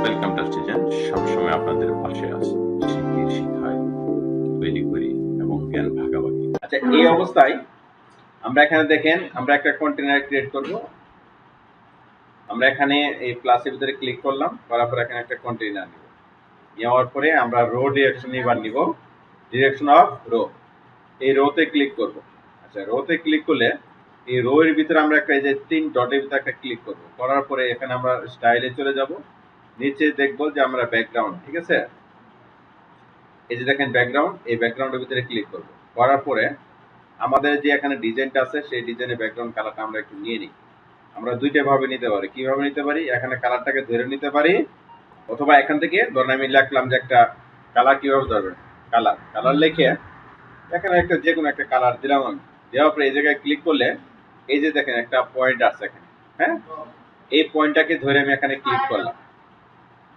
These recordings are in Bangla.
ওয়েলকাম টু স্টুডেন্ট, সবসময় আপনাদের পাশে আছি, শিখাই, তৈরি করি এবং জ্ঞান ভাগাভাগি। আচ্ছা, এই অবস্থায় আমরা এখানে দেখেন আমরা একটা কন্টেনার ক্রিয়েট করব। আমরা এখানে এই প্লাসের ভিতরে ক্লিক করলাম, করার পর এখানে একটা কন্টেনার নিব। নেওয়ার পরে আমরা রো ডিরেকশন এবার নিব, ডিরেকশন অফ রো। এই রোতে ক্লিক করব। আচ্ছা, রোতে ক্লিক করলে এই রো এর ভিতরে আমরা একটা এই যে 3 ডটের ভিতরে একটা ক্লিক করব। করার পরে এখানে আমরা স্টাইলে চলে যাব। নিচে দেখব যে আমরা ব্যাকগ্রাউন্ড, ঠিক আছে, এই যে দেখেন ব্যাকগ্রাউন্ড, এই ব্যাকগ্রাউন্ডের ভিতরে ক্লিক করব। করার পরে আমাদের যে এখানে ডিজাইনটা আছে সেই ডিজাইনের ব্যাকগ্রাউন্ড কালারটা আমরা একটু নিয়ে নিই। আমরা দুইটা ভাবে নিতে পারি। কিভাবে নিতে পারি? এখানে কালারটাকে ধরে নিতে পারি, অথবা এখান থেকে ধরুন আমি লিখলাম যে একটা কালার, কিভাবে ধরবেন, কালার কালার লিখে এখানে একটা যে কোনো একটা কালার দিলাম আমি। দেওয়ার পরে এই জায়গায় ক্লিক করলে এই যে দেখেন একটা পয়েন্ট আছে এখানে, হ্যাঁ, এই পয়েন্টটাকে ধরে আমি এখানে ক্লিক করলাম।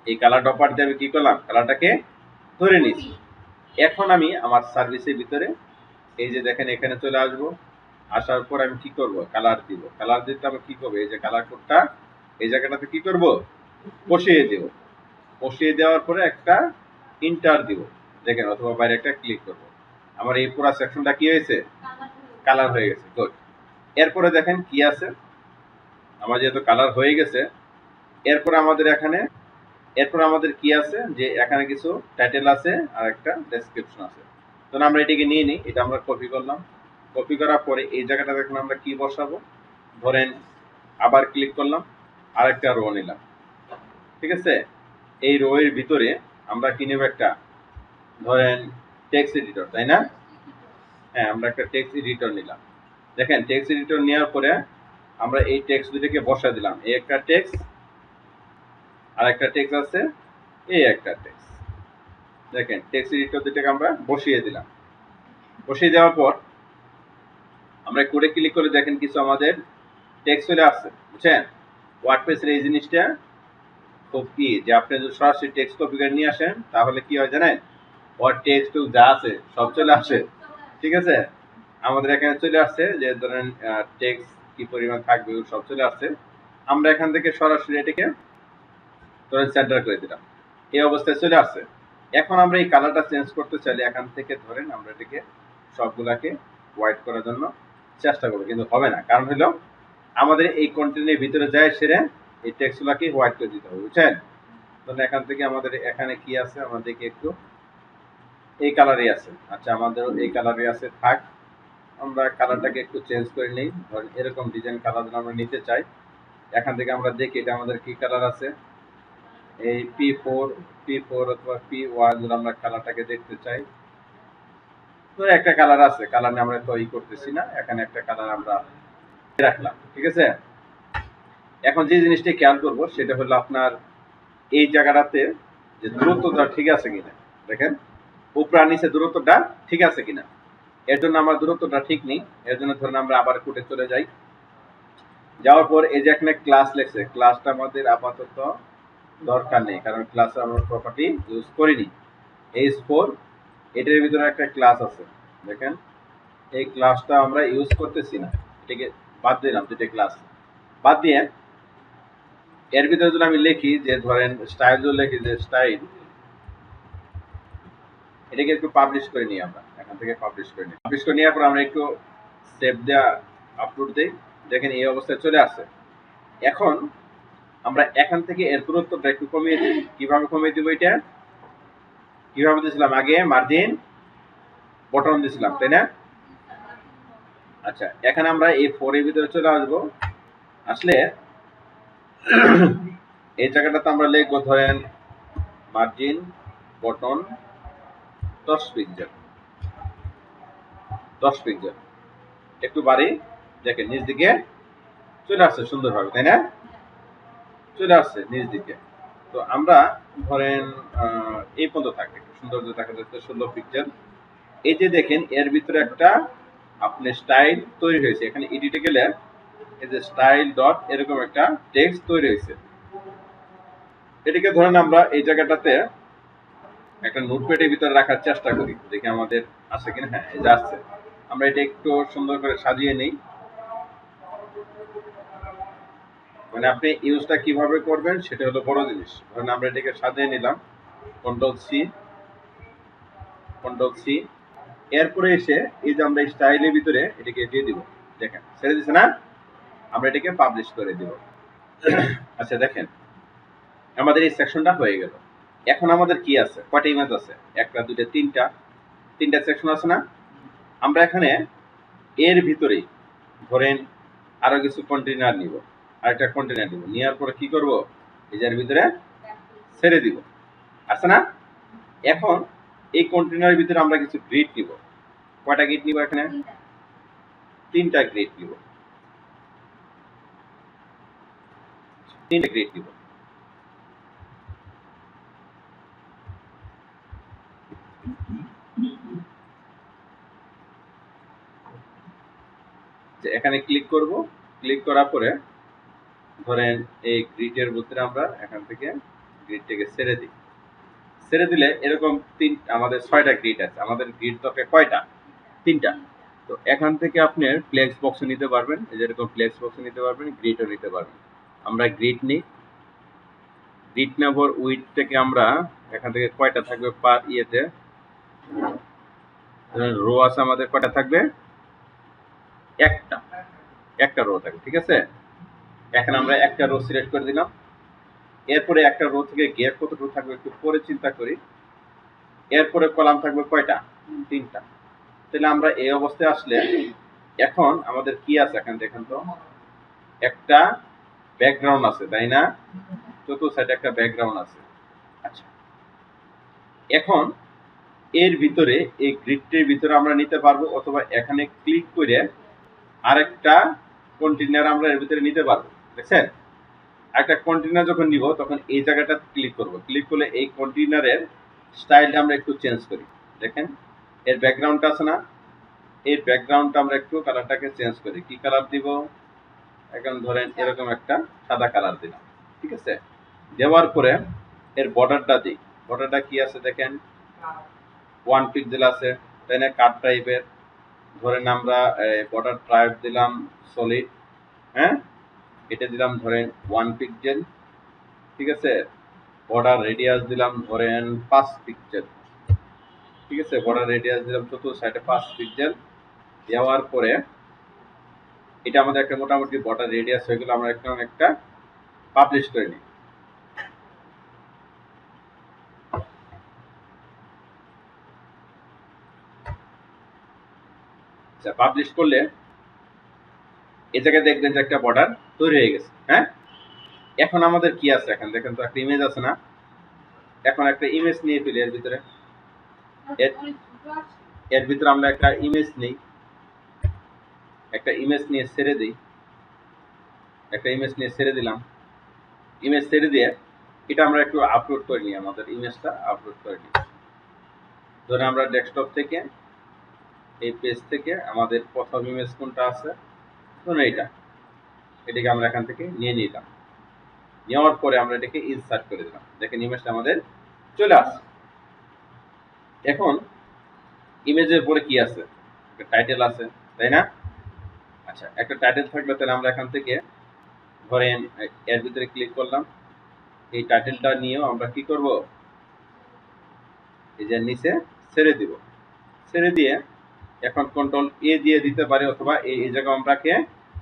এই কালার ডপার দিয়ে আমি কি করলাম, কালারটাকে ধরে নিয়েছি। এখন আমি আমার সার্ভিসের ভিতরে এই যে দেখেন এখানে চলে আসবো। আসার পর আমি কি করব, কালার দিব। কালার দিতে আমি কি করবো, এই যে কালার কোডটা এই জায়গাটাতে কি করব, বসিয়ে দেব। বসিয়ে দেওয়ার পরে একটা ইন্টার দিব, দেখেন, অথবা বাইরে একটা ক্লিক করব। আমার এই পুরো সেকশনটা কি হয়েছে, কালার হয়ে গেছে। গুড। এরপরে দেখেন কি আছে, আমার যেহেতু কালার হয়ে গেছে, এরপরে আমাদের কি আছে, যে এখানে কিছু টাইটেল আছে আর একটা ডেসক্রিপশন আছে। তো আমরা এটাকে নিয়ে নিই, এটা আমরা কপি করলাম। কপি করার পরে এই জায়গাটা দেখুন আমরা কি বসাবো, ধরেন আবার ক্লিক করলাম, আরেকটা রো নিলাম, ঠিক আছে। এই রো এর ভিতরে আমরা কি নেব, একটা ধরেন টেক্সট এডিটর, তাই না? হ্যাঁ, আমরা একটা টেক্সট এডিটর নিলাম। দেখেন টেক্সট এডিটর নেওয়ার পরে আমরা এই টেক্সট দুটোকে বসা দিলাম। এই একটা টেক্সট আর একটা টেক্সট আছে, এই একটা টেক্সট। দেখেন টেক্সট এডিটর দুটোকে আমরা বসিয়ে দিলাম। বসিয়ে দেওয়ার পর আমরা কোডে ক্লিক করে দেখেন কিছু আমাদের টেক্সট চলে আসছে, বুঝছেন? ওয়ার্ডপ্রেসের এই জিনিসটা খুব কি, যে আপনি যদি সরাসরি টেক্সট কপি করে নিয়ে আসেন তাহলে কি হয় জানেন, ওয়ার্ড টেক্সট যা আছে সব চলে আসে, ঠিক আছে। আমাদের এখানে চলে আসছে যে ধরেন টেক্সট কি পরিমাণ থাকবে সব চলে আসছে। আমরা এখান থেকে সরাসরি এটাকে ধরেন সেন্টার করে দিলাম, এই অবস্থায় চলে আসছে। এখন আমরা এই কালারটা চেঞ্জ করতে চাইলে এখান থেকে ধরেন আমরা এটাকে সবগুলাকে হোয়াইট করার জন্য চেষ্টা করবো, কিন্তু হবে না। কারণ হলো আমাদের এই কন্টেন্টের ভিতরে যায় সেরে এই টেক্সটগুলাকে হোয়াইট করে দিতে হবে, বুঝছেন? তাহলে এখান থেকে আমাদের এখানে কি আছে, আমাদেরকে একটু এই কালারই আছে। আচ্ছা, আমাদের এই কালারই আছে, থাক। আমরা কালারটাকে একটু চেঞ্জ করে নিই, ধরেন এরকম ডিজাইন কালার আমরা নিতে চাই। এখান থেকে আমরা দেখি এটা আমাদের কি কালার আছে। এই P4 অথবা P1 যদি আমরা কালারটাকে দেখতে চাই, তো একটা কালার আছে, কালার নিয়ে আমরা তো করতেছি না, এখানে একটা কালার আমরা রাখলাম, ঠিক আছে। এখন যে জিনিসটা খেয়াল করব সেটা হলো আপনার এই জায়গাটাতে যে দূরত্বটা ঠিক আছে কিনা। দেখেন উপর আর নিচে দূরত্বটা ঠিক আছে কিনা। এর জন্য আমার দূরত্বটা ঠিক নেই, এর জন্য ধরুন আমরা আবার কোডে চলে যাই। যাওয়ার পর এই যে এখানে ক্লাস লেখছে, ক্লাসটা আমাদের আপাতত দরকার নেই, কারণ ক্লাসে আমরা প্রপার্টি ইউজ করিনি। H4 এটার ভিতরে একটা ক্লাস আছে, দেখেন এই ক্লাসটা আমরা ইউজ করতেছি না, এটাকে বাদ দিলাম। দুটো ক্লাস বাদ দিয়ে এর ভিতরে যদি আমি লিখি যে ধরেন স্টাইল, যদি লিখি যে স্টাইল, এটাকে একটু পাবলিশ করে নিই। আমরা এখান থেকে পাবলিশ করে নিই। পাবলিশ করে নেওয়ার পর আমরা একটু সেভ দেওয়া আপলোড দিই। দেখেন এই অবস্থায় চলে আসছে। এখন আমরা এখান থেকে এর দূরত্বটা একটু কমিয়ে দিই। কিভাবে কমিয়ে দিব, এটা কিভাবে দিয়েছিলাম, আগে মার্জিন বটন দিয়েছিলাম, তাই না? আচ্ছা, এখানে আমরা এই 4 এর ভিতরে চলে আসবো। আসলে এই জায়গাটাতে আমরা লিখবো ধরেন মার্জিন বটন 10 পিক্সেল, 10 পিক্সেল। একটু বাড়ি, দেখেন নিচ দিকে চলে আসছে সুন্দরভাবে, তাই না? চলে আসছে নিচ দিকে। তো আমরা ধরেন এই পর্যন্ত থাকে, একটু সুন্দর দেখা যাচ্ছে 16 পিক্সেল। এই যে দেখেন এর ভিতরে একটা আপনার স্টাইল তৈরি হয়েছে। এখানে এডিটে গেলে এই যে স্টাইল ডট এরকম একটা টেক্সট তৈরি হয়েছে। এটাকে ধরেন আমরা এই জায়গাটাতে একটা নোটপ্যাডের ভিতরে রাখার চেষ্টা করি, দেখি আমাদের আছে কিনা। হ্যাঁ, এই যে আসছে। আমরা এটা একটু সুন্দর করে সাজিয়ে নেই, মানে আপনি ইউজটা কিভাবে করবেন সেটা হলো বড় জিনিস। ধরুন আমরা এটাকে সাজিয়ে নিলাম, কন্ট্রোল সি, এরপরে এসে এই যে আমরা স্টাইলের ভিতরে এটাকে দিয়ে দিব, দেখেন ছেড়ে দিছে না, আমরা এটাকে পাবলিশ করে দিব। আচ্ছা দেখেন আমাদের এই সেকশনটা হয়ে গেল। এখন আমাদের কি আছে, কয়টা ইমেজ আছে, একটা দুইটা তিনটা সেকশন আছে না। আমরা এখানে এর ভিতরেই ধরেন আরো কিছু কন্টেইনার নিব, আরেকটা কন্টেইনার নিব, নেওয়ার পরে কি করব, এই যার ভিতরে ছেড়ে দিব, আছে না। এখন এই কন্টেইনারের ভিতরে আমরা কিছু গ্রিড নিব, কয়টা গ্রিড নিব, এখানে তিনটা গ্রিড নিব, যে এখানে ক্লিক করব, ক্লিক করার পরে ধরেন এই গ্রিডের ভিতরে আমরা এখান থেকে গ্রিডটাকে ছেড়ে দিলে এরকম আমাদের 6টা গ্রিড আছে। আমাদের গ্রিড দরকার কয়টা, 3টা। তো এখান থেকে আপনি ফ্লেক্স বক্স নিতে পারবেন, এই যেরকম ফ্লেক্স বক্স নিতে পারবেন, গ্রিডও নিতে পারবেন। আমরা গ্রিড নিই, গ্রিড নেওয়ার উইথ থেকে আমরা এখান থেকে কয়টা থাকবে পার ইয়েতে, রো আছে আমাদের, কয়টা থাকবে, একটা রো থাকবে, ঠিক আছে। এখন আমরা একটা রো সিলেক্ট করে দিলাম, এরপরে একটা রো থেকে গ্যাপ কতটুকু থাকবে একটু পরে চিন্তা করি। এরপরে কলাম থাকবে কয়টা, 3টা। তাহলে আমরা এই অবস্থায় আসলে এখন আমাদের কি আছে, এখন দেখেন তো একটা ব্যাকগ্রাউন্ড আছে, তাই না, চতুর্থ সাইডে একটা ব্যাকগ্রাউন্ড আছে। আচ্ছা এখন এর ভিতরে এই গ্রিডটির ভিতরে আমরা নিতে পারবো, অথবা এখানে ক্লিক করে আরেকটা কন্টেইনার আমরা এর ভিতরে নিতে পারবো, দেখছেন। একটা কন্টেইনার যখন নিব তখন এই জায়গাটা ক্লিক করব, ক্লিক করলে এই কন্টেইনারের স্টাইলটা আমরা একটু চেঞ্জ করি, দেখেন এর ব্যাকগ্রাউন্ডটা আছে না, এই ব্যাকগ্রাউন্ডটা আমরা একটু কালারটাকে চেঞ্জ করি। কি কালার দিব, এখন ধরেন এরকম একটা সাদা কালার দিলাম, ঠিক আছে। দেওয়ার পরে এর বর্ডারটা দিই, বর্ডারটা কি আছে দেখেন, 1 পিক্সেল আছে, তাই না, কাট টাইপের। ধরেন আমরা বর্ডার টাইপ দিলাম সলিড, হ্যাঁ, এটা দিলাম ধরেন 1 পিক্সেল, ঠিক আছে। বর্ডার রেডিয়াস দিলাম ধরেন 5 পিক্সেল, ঠিক আছে। বর্ডার রেডিয়াস দিলাম চতুর্থ সাইডে 5 পিক্সেল। দেওয়ার পরে এটা আমাদের একটা মোটামুটি বর্ডার রেডিয়াস হয়ে গেল। আমরা একটা পাবলিশ করে নিই, আচ্ছা পাবলিশ করলে এই জায়গায় দেখবেন যে একটা বর্ডার তৈরি হয়ে গেছে, হ্যাঁ। এখন আমাদের কি আছে, এখন দেখেন তো একটা ইমেজ আছে না, এখন একটা ইমেজ নিয়ে ফেলি এর ভিতরে, এর ভিতরে আমরা একটা ইমেজ নিই, একটা ইমেজ নিয়ে ছেড়ে দিই, একটা ইমেজ নিয়ে ছেড়ে দিলাম। ইমেজ ছেড়ে দিয়ে এটা আমরা একটু আপলোড করে নিই, আমাদের ইমেজটা আপলোড করে নিই। ধরে আমরা ডেস্কটপ থেকে এই পেজ থেকে আমাদের প্রথম ইমেজ কোনটা আছে, ধরুন এটাকে আমরা এখান থেকে নিয়ে নিলাম। নেওয়ার পরে আমরা এটাকে ইনসার্ট করে দিলাম, দেখেন ইমেজটা আমাদের চলে আসছে। এখন ইমেজের পরে কি আছে, একটা টাইটেল আছে, তাই না। আচ্ছা একটা টাইটেল থাকলে তাহলে আমরা এখান থেকে ধরেন এর ভিতরে ক্লিক করলাম, এই টাইটেলটা নিয়েও আমরা কি করব, এই যে নিচে ছেড়ে দিব, ছেড়ে দিয়ে এখন কন্ট্রোল এ দিয়ে দিতে পারি, অথবা এই জায়গায় আমরা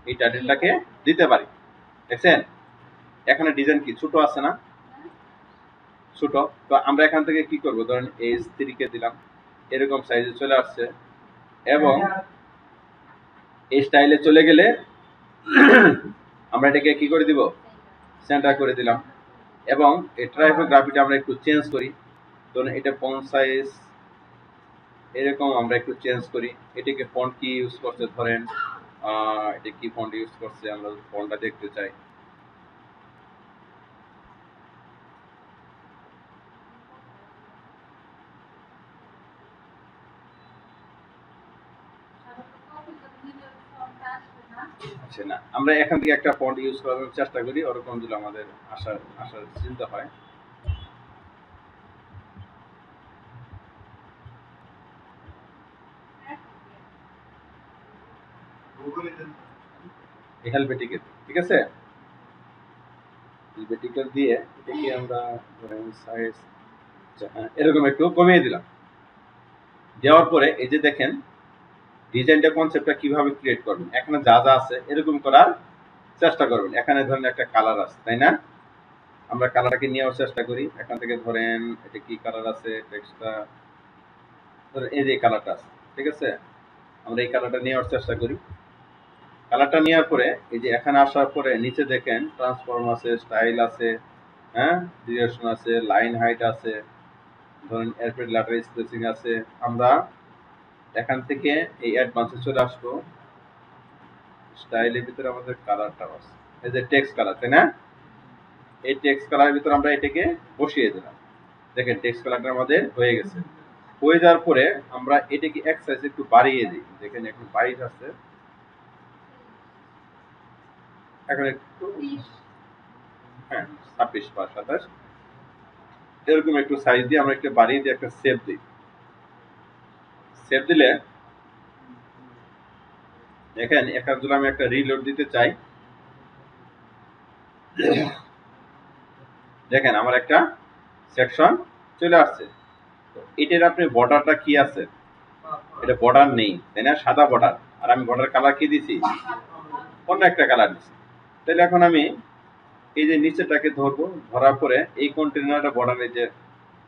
এই টাইটেলটাকে দিতে পারি, দেখছেন। এখানে ডিজাইন কি ছোট আছে না, ছোট। তো আমরা এখান থেকে কি করব, ধরেন H3 কে দিলাম, এরকম সাইজে চলে আসছে। এবং এই স্টাইলে চলে গেলে আমরা এটাকে কি করে দিব, সেন্টার করে দিলাম। এবং এই টাইপোগ্রাফিটা আমরা একটু চেঞ্জ করি, ধরুন এটা ফন্ট সাইজ এরকম আমরা একটু চেঞ্জ করি। এটাকে ফন্ট কি ইউজ করছে, ধরেন এটা কি ফন্ট ইউজ করছে, আমরা ফন্টটা দেখতে চাই। আচ্ছা না, আমরা এখান থেকে একটা ফন্ট ইউজ করার চেষ্টা করি, ওরকম যদি আমাদের আসার চিন্তা হয়। হেলভেটিক, ঠিক আছে। ভার্টিক্যাল দিয়ে এটাকে আমরা ধরেন সাইজ এরকম একটু কমিয়ে দিলাম। দেওয়ার পরে এই যে দেখেন ডিজাইনটা কনসেপ্টটা কিভাবে ক্রিয়েট করবেন, এখানে যা যা আছে এরকম করার চেষ্টা করবেন। এখানে ধরেন একটা কালার আছে তাই না, আমরা কালারটাকে নেওয়ার চেষ্টা করি। এখান থেকে ধরেন এটা কি কালার আছে, টেক্সটটা ধরেন এই যে কালারটা আছে, ঠিক আছে, আমরা এই কালারটা নেওয়ার চেষ্টা করি। কালারটা নেওয়ার পরে এই যে এখানে আসার পরে নিচে দেখেন ট্রান্সফর্ম আছে, স্টাইল আছে, হ্যাঁ, ডিরেকশন আছে, লাইন হাইট আছে, ধরেন এরপরে লেটার স্পেসিং আছে। আমরা এখান থেকে এই অ্যাডভান্সে চলে আসবো। স্টাইলের ভিতরে আমাদের কালারটা আছে, এই যে টেক্সট কালার তাই না, এই টেক্সট কালারের ভিতরে আমরা এটাকে বসিয়ে দিলাম। দেখেন টেক্সট কালারটা আমাদের হয়ে গেছে। হয়ে যাওয়ার পরে আমরা এটাকে এক সাইজ একটু বাড়িয়ে দিই। দেখেন এখন 22 আছে, এখন একটু হ্যাঁ 26 বা 27 এরকম একটু সাইজ দিয়ে আমরা একটু বাড়িয়ে দিয়ে একটা সেভ দিই। সেভ দিলে দেখেন এখানে যদি আমি একটা রিলোড দিতে চাই, দেখেন আমার একটা সেকশন চলে আসছে। এটার আপনি বর্ডারটা কি আছে, এটা বর্ডার নেই তাই না, সাদা বর্ডার, আর আমি বর্ডার কালার কি দিছি, অন্য একটা কালার দিছি। তাহলে এখন আমি এই যে নিচেটাকে ধরবো, ধরার পরে এই কন্টেইনারটা বর্ডারে যে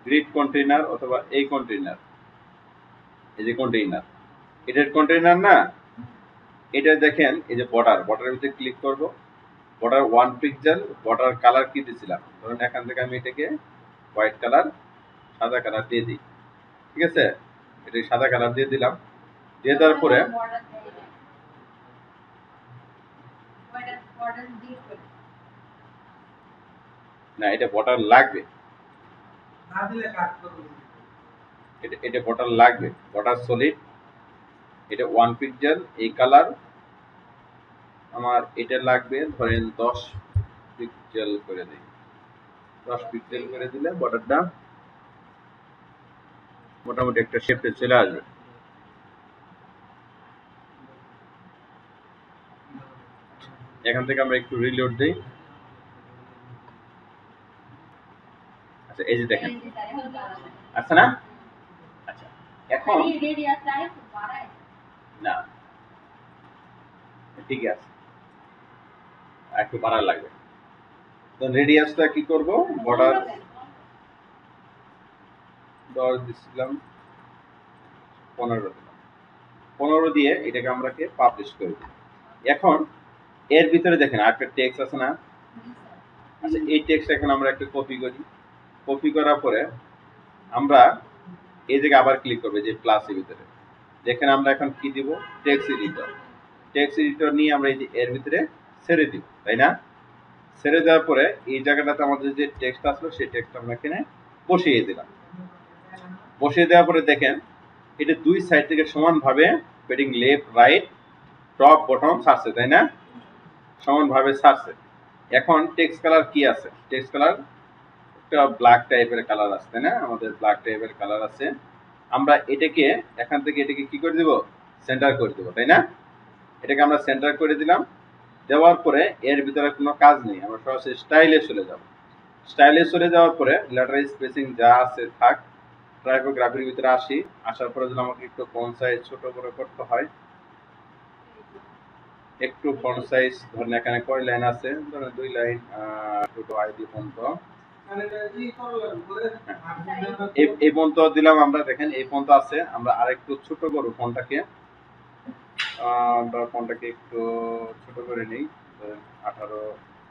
গ্রিড কন্টেইনার অথবা এই কন্টেইনার, এই যে কন্টেইনার এটার কন্টেইনার না, এটা দেখেন এই যে বর্ডারের ভিতরে ক্লিক করব, বর্ডার 1 পিক্সেল, বর্ডার কালার কি দিয়েছিলাম, ধরুন এখান থেকে আমি এটাকে হোয়াইট কালার, সাদা কালার দিয়ে দিই, ঠিক আছে, এটা সাদা কালার দিয়ে দিলাম। দিয়ে দেওয়ার পরে না এটা বর্ডার লাগবে, এটা বর্ডার লাগবে, বর্ডার সলিড, এটা 1 পিক্সেল, এই কালার আমার এটা লাগবে ধরেন 10 পিক্সেল করে দিই। 10 পিক্সেল করে দিলে বর্ডারটা মোটামুটি একটা শেপে চলে আসবে। এখান থেকে আমরা একটু রিলোড দেই। আচ্ছা এই যে দেখেন আচ্ছা না, আচ্ছা এখন না ঠিক আছে, একটু বাড়ার লাগবে। তো রেডিয়াসটা কি করব, বর্ডার 10 দিছিলাম, 15 দিলাম, 15 দিয়ে এটাকে আমরা পাবলিশ করে দিই। এখন এর ভিতরে দেখেন আরেকটা টেক্সট আছে না, আচ্ছা এই টেক্সট এখন আমরা একটা কপি করি। কপি করার পরে আমরা এই জায়গায় আবার ক্লিক করব, যে প্লাসের ভিতরে যেখানে আমরা এখন কি দিব, টেক্সট এডিটর। টেক্সট এডিটর নিয়ে আমরা এই যে এর ভিতরে ছেড়ে দিব তাই না। ছেড়ে দেওয়ার পরে এই জায়গাটাতে আমাদের যে টেক্সট আসলো সেই টেক্সট আমরা এখানে বসিয়ে দিলাম। বসিয়ে দেওয়ার পরে দেখেন এটা দুই সাইড থেকে সমানভাবে padding left right top bottom ছাড়ছে তাই না, সমানভাবে ছাড়ছে। এখন টেক্সট কালার কি আছে, টেক্সট কালার একটা ব্ল্যাক টাইপের কালার আছে তাই না, আমাদের ব্ল্যাক টাইপের কালার আছে। আমরা এটাকে এখান থেকে এটাকে কি করে দিব, সেন্টার করে দেব তাই না। এটাকে আমরা সেন্টার করে দিলাম। দেওয়ার পরে এর ভিতরে কোনো কাজ নেই, আমরা সরাসরি স্টাইলে চলে যাব। স্টাইলে চলে যাওয়ার পরে লেটার স্পেসিং যা আছে থাক, টাইপোগ্রাফির ভিতরে আসি। আসার পরে যদি আমাকে একটু ফন্ট সাইজ ছোট করে করতে হয়, একটু ফন্ট সাইজ ধরেন এখানে কয় লাইন আছে, ধরেন 2 লাইন, ছোট আইডি ফন্ট এই ফন্ট দিলাম আমরা। দেখেন এই ফন্ট আছে, আমরা আরেকটু ছোট করব ফন্টটাকে, আমরা ফন্টটাকে একটু ছোট করে নেই, 18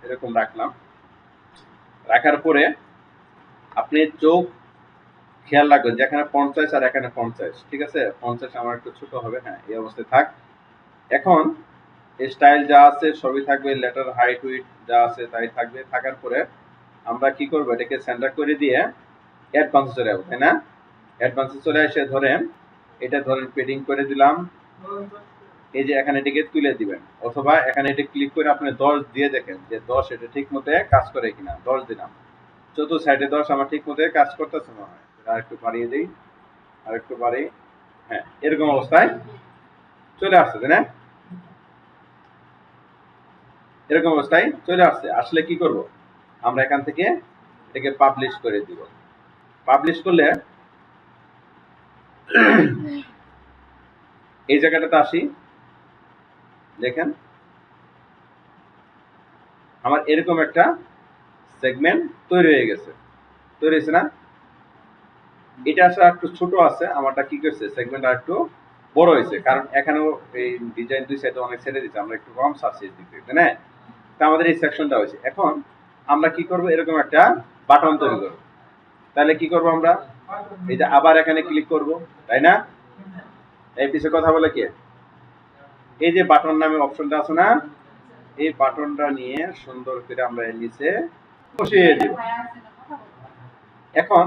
এরকম রাখলাম। রাখার পরে আপনি চোখ খেয়াল রাখবেন যেখানে ফন্ট সাইজ আর এখানে ফন্ট সাইজ, ঠিক আছে, ফন্ট সাইজ আমার একটু ছোট হবে, হ্যাঁ এই অবস্থায় থাক। এখন স্টাইল যা আছে সবই থাকবে, লেটার হাইট উইথ যা আছে তাই থাকবে। থাকার পরে আমরা কি করব, এটাকে সেন্টার করে দিয়ে অ্যাডভান্সে চলে যাবো তাই না। অ্যাডভান্সে চলে এসে ধরেন এটা ধরেন পেডিং করে দিলাম, এই যে এখানে এটাকে তুলে দিবেন, অথবা এখানে এটা ক্লিক করে আপনি 10 দিয়ে দেখেন যে 10 এটা ঠিক মতো কাজ করে কিনা। 10 দিলাম, চতুর্থ সাইডে 10 আমার ঠিক মতো কাজ করতেছে মনে হয়, আর একটু বাড়িয়ে দিই, আর একটু বাড়ি, হ্যাঁ এরকম অবস্থায় চলে আসছে তাই না, এরকম অবস্থায় চলে আসছে। আসলে কি করব, আমরা এখান থেকে এটাকে পাবলিশ করে দিব। পাবলিশ করলে এই জায়গাটাতে আসি, দেখেন আমার এরকম একটা সেগমেন্ট তৈরি হয়ে গেছে, তৈরি হয়েছে না? এটা আসলে একটু ছোট আছে, আমারটা কি করছে সেগমেন্ট আর একটু বড় হয়েছে, কারণ এখানেও এই ডিজাইন দুই সাইডে অনেক ছেড়ে দিচ্ছে, আমরা একটু কম সার্চ দিক থেকে, তাই না? তা আমাদের এই সেকশনটা হয়েছে। এখন আমরা কি করব, এরকম একটা বাটন তৈরি করব। তাহলে কি করব আমরা, এই যে আবার এখানে ক্লিক করব, তাই না? এই পিছে কথা বলে কে? এই যে বাটন নামে অপশনটা আছে না, এই বাটনটা নিয়ে সুন্দর করে আমরা এর নিচে বসিয়ে দেব। এখন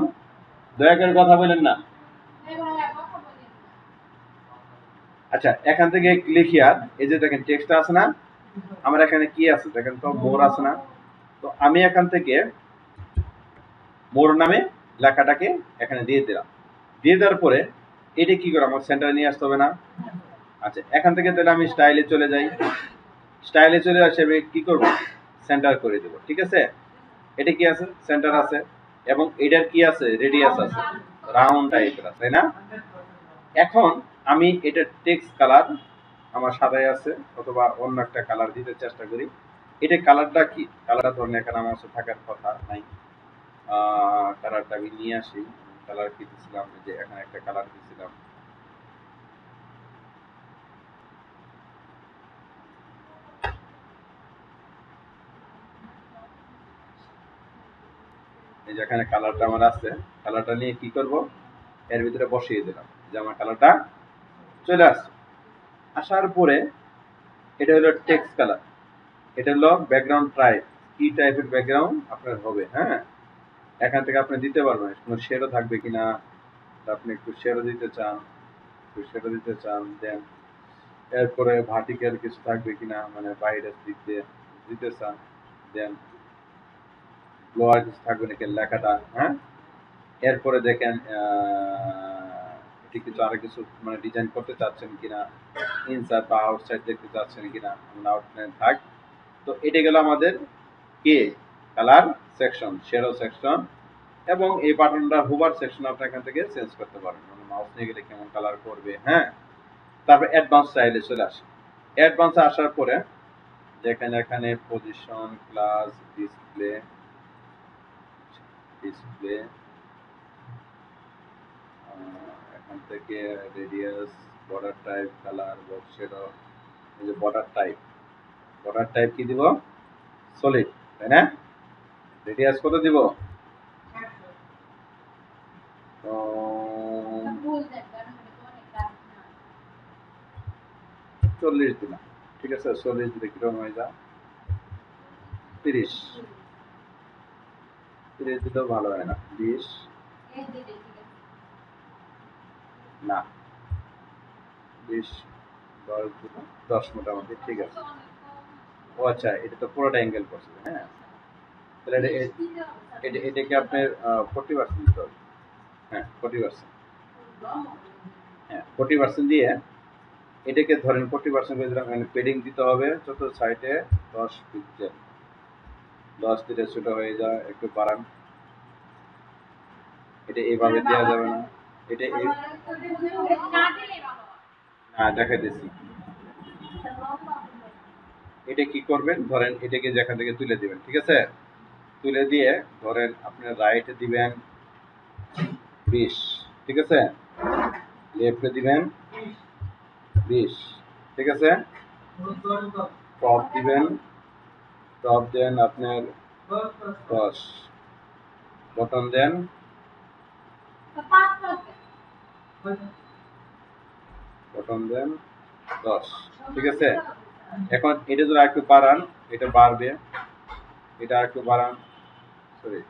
দয়া করে কথা বলেন না। আচ্ছা, এখান থেকে ক্লিক হিয়ার, এই যে দেখেন টেক্সট আছে না, আমার এখানে কি আছে দেখেন তো, মোর আছে না? তো আমি এখান থেকে মোর নামে লেখাটাকে এখানে দিয়ে দিলাম। দিয়ে দেওয়ার পরে এটা কি করে আমার সেন্টারে নিয়ে আসতে হবে না? আচ্ছা, এখান থেকে তাহলে আমি স্টাইলে চলে যাই। স্টাইলে চলে আসে আমি কি করব, সেন্টার করে দেব। ঠিক আছে, এটা কি আছে, সেন্টার আছে, এবং এটার কি আছে, রেডিয়াস আছে, রাউন্ড টাইপের আছে, তাই না? এখন আমি এটা টেক্সট কালার আমার সাদাই আছে, অথবা অন্য একটা কালার দিতে চেষ্টা করি। এটা কালারটা কি, কালারটা ধরেন এখানে আমার কাছে থাকার কথা নাই, কালারটা আমি নিয়ে আসি। কালার কি দিছিলাম, যে এখানে একটা কালার দিছিলাম, এই যে এখানে কালারটা আমার আছে, কালারটা নিয়ে কি করব, এর ভিতরে বসিয়ে দিলাম, যে আমার কালারটা চলে আসছে। আসার পরে এটা হলো টেক্সট কালার, এটা হলো ব্যাকগ্রাউন্ড টাইপ, কি টাইপের ব্যাকগ্রাউন্ড আপনার হবে। হ্যাঁ, এখান থেকে আপনি দিতে পারবেন কোনো শেডও থাকবে কিনা, আপনি একটু শেডও দিতে চান, একটু শেডও দিতে চান, দেন এরপরে ভার্টিক্যাল কিছু থাকবে কিনা, মানে বাইরের দিক দিয়ে দিতে চান, দেন লোয়ার কিছু থাকবে নাকি লেখাটা। হ্যাঁ, এরপরে দেখেন এটি কিছু আরো কিছু মানে ডিজাইন করতে চাচ্ছেন কিনা, ইনসাইড বা আউটসাইড দেখতে চাচ্ছেন কিনা, আউটলাইন থাক। তো এটা গেল আমাদের কি কালার সেকশন, শেডো সেকশন, এবং এই বাটনটা হুবার সেকশন আপনি এখান থেকে চেঞ্জ করতে পারেন, মানে মাউস নিয়ে গেলে কেমন কালার করবে। হ্যাঁ, তারপর অ্যাডভান্স স্টাইলে চলে আসে। অ্যাডভান্সে আসার পরে যেখানে এখানে পজিশন, ক্লাস, ডিসপ্লে, ডিসপ্লে, এখান থেকে radius, border type, colour, box shadow, এই যে বর্ডার টাইপ, বর্ডার টাইপ কি দিব, সলিড, তাই না? রেডিয়াস কত দিব, 40 দিলাম। ঠিক আছে, 40 দিলে কিরকম হয়ে যায়, 30, 30 দিলেও ভালো হয় না, 20 না, 20, 10 দিলাম, 10 মোটামুটি ঠিক আছে। ও আচ্ছা, এটা তো পুরোটা অ্যাঙ্গেল করছে। হ্যাঁ, তাহলে এটাকে আপনার 40% দিতে হবে। হ্যাঁ, 40%, হ্যাঁ 40% দিয়ে এটাকে ধরেন 40% করে দিলাম। এখানে পেডিং দিতে হবে চতুর্থ সাইডে 10 পিক্সেল, 10 দিলে ছোট হয়ে যায়, একটু বাড়ান। এটা এইভাবে দেওয়া যাবে না, এটা হ্যাঁ দেখাই দিচ্ছি। এটা কি করবেন, ধরেন এটাকে যেখান থেকে তুলে দিবেন, ঠিক আছে, তুলে দিয়ে ধরেন আপনার রাইটে দিবেন 20, ঠিক আছে, লেফটে দিবেন 20, ঠিক আছে, টপ দিবেন, টপ দেন আপনার 10, বটন দেন, বটন দেন 10, ঠিক আছে। এখন এটা যদি একটু বাড়ান, এটা বাড়বে, এটা একটু বাড়ান, সরি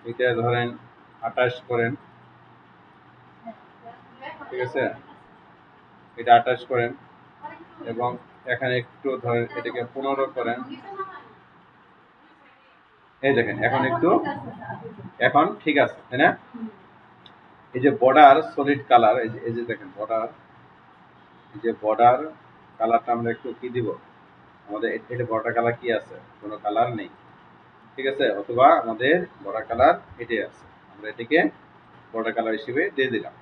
এটা ধরেন 28 করেন, ঠিক আছে, এটা 28 করেন, এবং এখানে একটু ধরেন এটাকে 15 করেন। এই দেখেন এখন একটু, এখন ঠিক আছে, তাই না? এই যে বর্ডার সলিড কালার, এই যে দেখেন বর্ডার যে বর্ডার কালারটা আমরা একটু কি দিব, আমাদের এটা বর্ডার কালার কি আছে, কোনো কালার নেই, ঠিক আছে, অথবা আমাদের বর্ডার কালার এটাই আছে, আমরা এটাকে বর্ডার কালার হিসেবে দিয়ে দিলাম।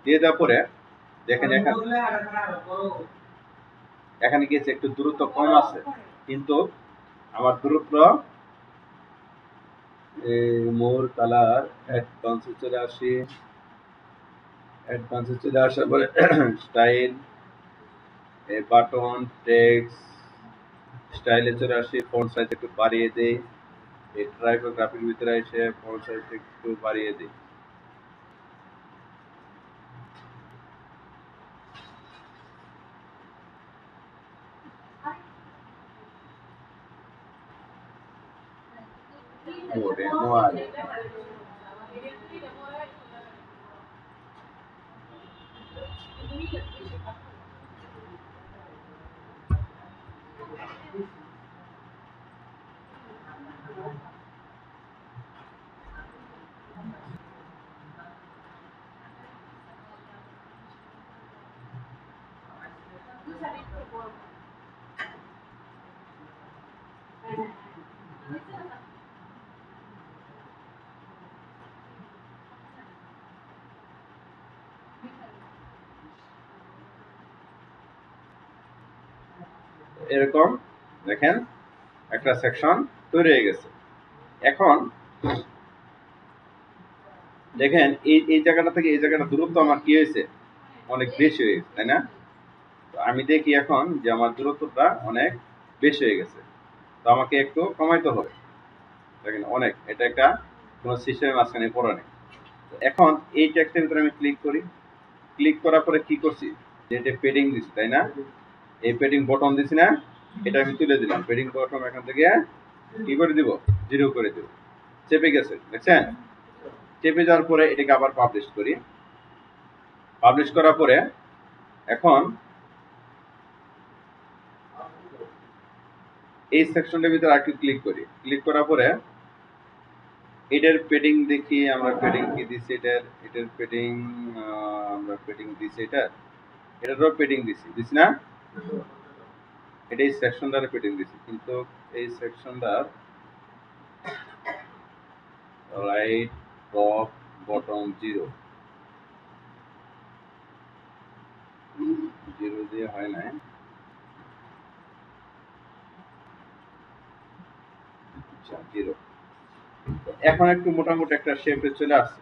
দিয়ে দেওয়ার পরে দেখেন এখানে কি একটু দূরত্ব কম আছে, কিন্তু আমার দূরত্ব মোর কালার অ্যাডভান্সে চলে আসি, অ্যাডভান্সে চলে আসার পরে স্টাইল, বাটন, টেক্সট, স্টাইলে চলে আসি, ফন্ট সাইজ একটু বাড়িয়ে দেই, এই টাইপোগ্রাফির ভিতরে এসে ফন্ট সাইজ একটু বাড়িয়ে দিই। ওরে নোয়াল এরকম দেখেন একটা সেকশন তৈরি হয়ে গেছে। এখন দেখেন এই জায়গাটা থেকে এই জায়গাটা দূরত্ব আমার কি হয়েছে, অনেক বেশি হয়ে গেছে, তাই না? তো আমি দেখি এখন যে আমার দূরত্বটা অনেক বেশি হয়ে গেছে, তো আমাকে একটু কমাইতে হবে। দেখেন অনেক, এটা একটা কোনো সিস্টেমের মাঝখানে পড়া নেই। তো এখন এই টেক্সটের ভিতরে আমি ক্লিক করি, ক্লিক করার পরে কি করছি, যে এটা পেডিং দিছি, তাই না? এই পেডিং বটন দিছি না, এটা আমি তুলে দিলাম, পেডিং বটন এখান থেকে কি করে দিব, 0 করে দিব, চেপে গেছে, দেখছেন? চেপে যাওয়ার পরে এটাকে আবার পাবলিশ করি, পাবলিশ করার পরে এখন এই সেকশনটার ভিতরে আরেকটু ক্লিক করি, ক্লিক করার পরে এটার পেডিং দেখি, আমরা পেডিং কি দিছি, এটার পেডিং আমরা পেডিং দিছি, এটারও পেডিং দিছি না, এটা এই সেকশনটারে পেডিং দিছি, কিন্তু এই সেকশনটার রাইট টপ বটম 0 দিয়ে হয় না, আচ্ছা 0। এখন একটু মোটামুটি একটা শেপে চলে আসছে,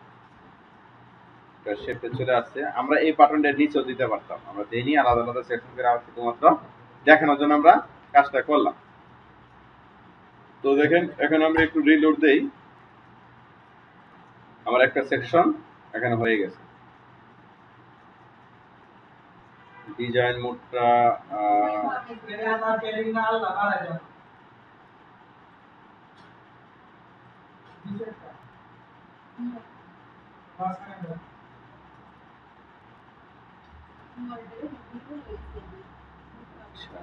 একটা শেপে চলে আসছে। আমরা এই বাটনটা নিচেও দিতে পারতাম, আমরা দেইনি, আলাদা আলাদা সেকশন করে শুধুমাত্র দেখানোর জন্য আমরা কাজটা করলাম। তো দেখেন এখন আমরা একটু রিলোড দেই, আমার একটা সেকশন এখানে হয়ে গেছে। ডিজাইন মোডটা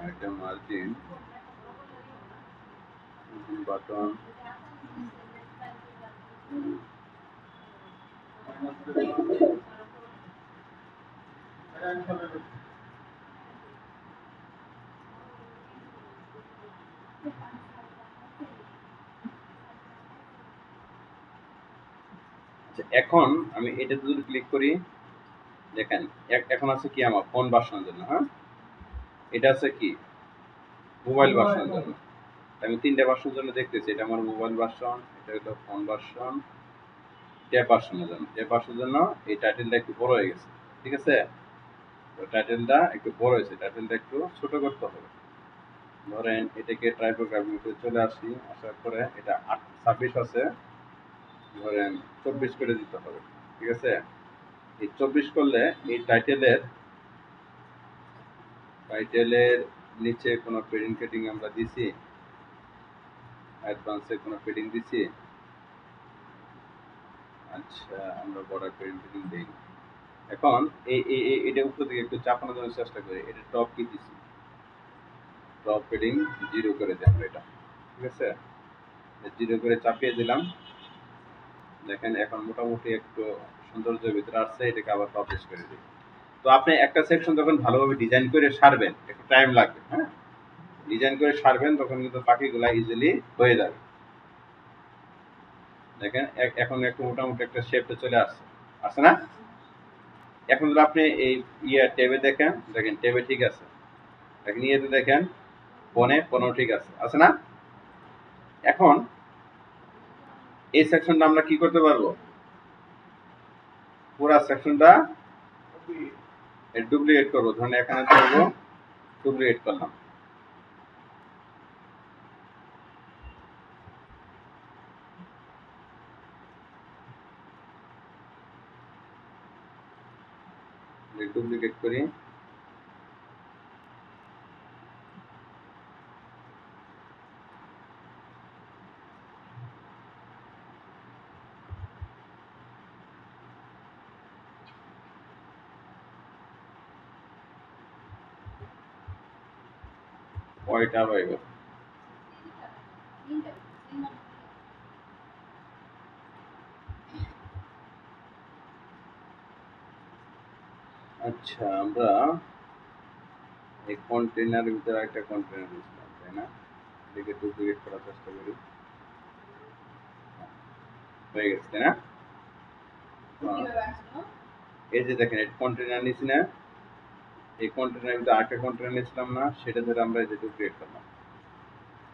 এটা মার্জিন বাটন, এখন আমি এটা যদি ক্লিক করি, দেখেন এখন আছে কি আমার ফোন ভার্সনের জন্য, হ্যাঁ এটা আছে কি মোবাইল ভার্সনের জন্য, আমি 3টা ভার্সনের জন্য দেখতেছি, এটা আমার মোবাইল ভার্সন, এটা হলো ফোন ভার্সন, ট্যাব ভার্সনের জন্য, ট্যাব ভার্সনের জন্য এই টাইটেলটা একটু বড় হয়ে গেছে, ঠিক আছে? তো টাইটেলটা একটু বড় হয়েছে, টাইটেলটা একটু ছোট করতে হবে। ধরেন এটাকে টাইপোগ্রাফিতে চলে আসি, আসার পরে এটা 26 আছে, ধরেন 24 করে দিতে হবে, ঠিক আছে? এই 24 করলে এই টাইটেলের নিচে কোনো পেডিং ফেডিং আমরা দিছি, অ্যাডভান্সে কোনো পেডিং দিছি, আচ্ছা আমরা বর্ডার পেডিং ফেডিং দেই। এখন এটা উপর দিকে একটু চাপানোর জন্য চেষ্টা করি, এটা টপ কি দিছি, টপ পেডিং 0 করে দেন এটা, ঠিক আছে? 0 করে চাপিয়ে দিলাম, দেখেন এখন মোটামুটি একটু সৌন্দর্যের ভিতরে আসছে, এটাকে আবার পাবলিশ করে দিই। তো তো আপনি একটা সেকশন যখন ভালোভাবে ডিজাইন করে সারবেন, একটু টাইম লাগবে, হ্যাঁ, ডিজাইন করে সারবেন তখন কিন্তু বাকিগুলা ইজিলি হয়ে যাবে। দেখেন এখন একটু মোটামুটি একটা শেপে চলে আসছে, আসছে না? এখন যদি আপনি এই ট্যাবে দেখেন, ট্যাবে ঠিক আছে, দেখেন ইয়েতে দেখেন কোণে ঠিক আছে, আছে না? এখন এই সেকশনটা আমরা কি করতে পারবো, পুরা সেকশনটা ডুপ্লিকেট করবো। ধরুন এখানে করবো, ডুপ্লিকেট করলাম, ডুপ্লিকেট করি, কয়টা হয়ে গেল? আচ্ছা, আমরা এই কন্টেনারের ভিতরে একটা কন্টেনার দিচ্ছিলাম, তাই না? এটাকে ডুপ্লিকেট করার চেষ্টা করি, হয়ে গেছে, তাই না? এই যে দেখেন এটা কন্টেনার নিছি না, এই কন্টেনারের ভিতরে আরেকটা কন্টেনার নিয়েছিলাম না, সেটা ধরে আমরা এই যে ডুপ্লিকেট করলাম,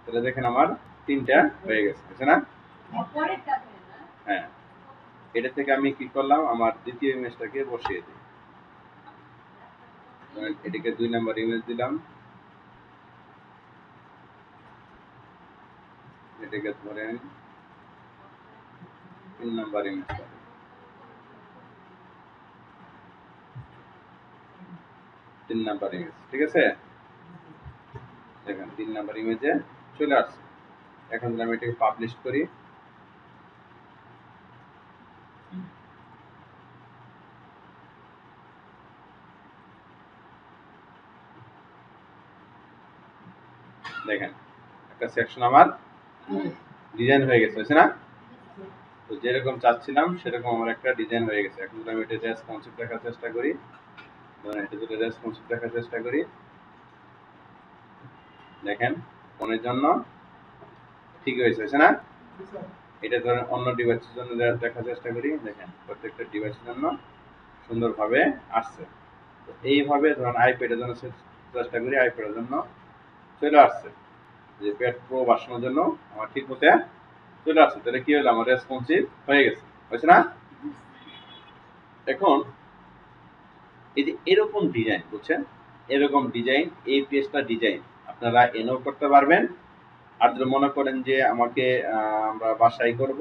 তাহলে দেখেন আমার 3টা হয়ে গেছে, আছে না? হ্যাঁ, এটা থেকে আমি কি করলাম, আমার দ্বিতীয় ইমেজটাকে বসিয়ে দিই। এটাকে 2 নাম্বার ইমেজ দিলাম, এটাকে ধরেন 3 নাম্বার ইমেজ, 3 নাম্বার ইমেজ, ঠিক আছে? দেখেন 3 নাম্বার ইমেজে চলে আসছে। এখন যদি আমি এটাকে পাবলিশ করি, দেখেন একটা সেকশন আমার ডিজাইন হয়ে গেছে, হয়েছে না? তো যেরকম চাচ্ছিলাম সেরকম আমার একটা ডিজাইন হয়ে গেছে। এখন যদি আমি এটা রেসপন্সিভ দেখার চেষ্টা করি, ধরেন এটা যদি রেসপন্সিভ দেখার চেষ্টা করি, দেখেন ফোনের জন্য ঠিক হয়েছে, হয়েছে না? এটা ধরেন অন্য ডিভাইসের জন্য দেখার চেষ্টা করি, দেখেন প্রত্যেকটা ডিভাইসের জন্য সুন্দরভাবে আসছে। তো এইভাবে ধরেন আইপ্যাডের জন্য চেষ্টা করি, আইপ্যাডের জন্য চলে আসছে, যে প্যাড প্রো ভার্সনের জন্য আমার ঠিক মতে চলে আসছে। তাহলে কি হলো, আমার রেসপন্সিভ হয়ে গেছে, হয়েছে না? এখন এই যে এরকম ডিজাইন, বুঝছেন, এরকম ডিজাইন, এই পেজটা ডিজাইন আপনারা এনেও করতে পারবেন, আর যদি মনে করেন যে আমাকে আমরা বাসায় করব,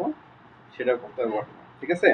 সেটা করতে পারবেন, ঠিক আছে?